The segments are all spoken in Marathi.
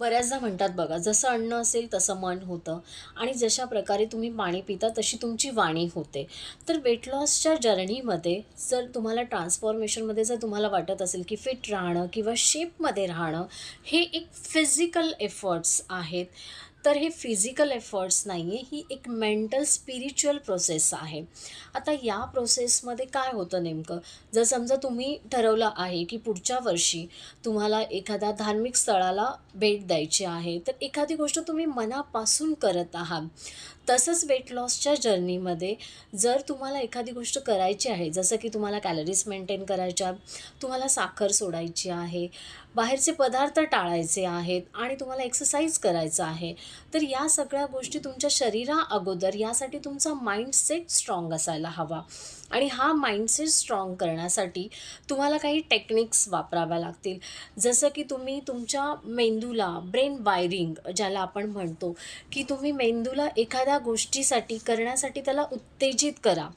बऱ्याचदा म्हणतात बघा, जसं अन्न असेल तसं मन होतं आणि जशा प्रकारे तुम्ही पाणी पिता तशी तुमची वाणी होते. तर वेट लॉसच्या जर्नीमध्ये जर तुम्हाला ट्रान्सफॉर्मेशनमध्ये जर तुम्हाला वाटत असेल, की फिट राहणं किंवा शेपमध्ये राहणं हे एक फिजिकल एफर्ट्स आहेत. तर हे फिजिकल एफर्ट्स नाही आहे, ही एक मेंटल स्पिरिच्युअल प्रोसेस आहे. आता या प्रोसेसमध्ये काय होतं नेमकं, जर समजा तुम्ही ठरवलं आहे, की पुढच्या वर्षी तुम्हाला एखाद्या धार्मिक स्थळाला भेट द्यायची आहे, तर एखादी गोष्ट तुम्ही मनापासून करत आहात. तसंच वेट लॉसच्या जर्नीमध्ये जर तुम्हाला एखादी गोष्ट करायची आहे, जसं की तुम्हाला कॅलरीज मेंटेन करायच्या, तुम्हाला साखर सोडायची आहे, बाहेरचे पदार्थ टाळायचे आहेत आणि तुम्हाला एक्सरसाइज करायचं आहे, तर या सगळ्या गोष्टी तुमच्या शरीराअगोदर यासाठी तुमचा माइंडसेट स्ट्राँग असायला हवा आणि हा माइंडसेट स्ट्राँग करण्यासाठी तुम्हाला काही टेक्निक्स वापराव्या लागतील. जसं की तुम्ही तुमच्या मेंदूला ब्रेन वायरिंग ज्याला आपण म्हणतो, की तुम्ही मेंदूला एखाद्या गोष्टीसाठी करण्यासाठी त्याला उत्तेजित करा,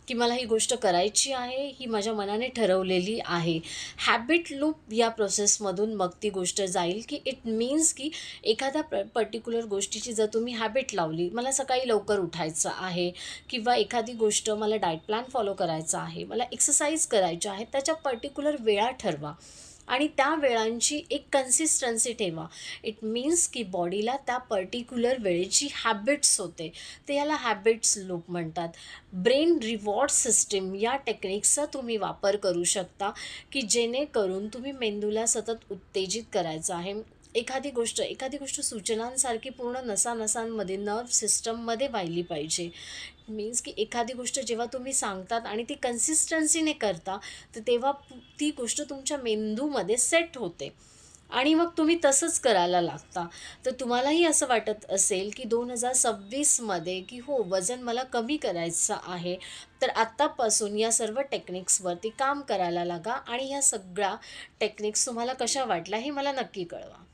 की मला ही गोष्ट करायची आहे, ही माझ्या मनाने ठरवलेली आहे. हॅबिट लूप या प्रोसेसमधून मग ती गोष्ट जाईल, की इट मीन्स की एखाद्या पर्टिक्युलर गोष्टीची जर तुम्ही हॅबिट लावली, मला सकाळी लवकर उठायचं आहे किंवा एखादी गोष्ट मला डाएट प्लॅन फॉलो करायचा आहे, मला एक्सरसाइज करायच्या आहेत, त्याच्या पर्टिक्युलर वेळा ठरवा आणि त्या वेळांची एक कन्सिस्टन्सी ठेवा. इट मीन्स की बॉडीला त्या पर्टिक्युलर वेळेची हॅबिट्स होते. ते याला हॅबिट्स लूप म्हणतात. ब्रेन रिवॉर्ड सिस्टम या टेक्निक्सचा तुम्ही वापर करू शकता, की जेणेकरून तुम्ही मेंदूला सतत उत्तेजित करायचं आहे. एखादी गोष्ट सूचनांसारखी पूर्ण नसा-नसांमध्ये, नर्व्ह सिस्टममध्ये वाहिली पाहिजे. मीन्स की एखादी गोष्ट जेव्हा तुम्ही सांगतात आणि ती कन्सिस्टन्सीने करता, तर तेव्हा ती गोष्ट तुमच्या मेंदूमध्ये सेट होते आणि मग तुम्ही तसंच करायला लागता. तर तुम्हालाही असं वाटत असेल, की 2026 मध्ये की हो, वजन मला कमी करायचं आहे, तर आत्तापासून या सर्व टेक्निक्सवरती काम करायला लागा आणि या सगळ्या टेक्निक्स तुम्हाला कशा वाटल्या हे मला नक्की कळवा.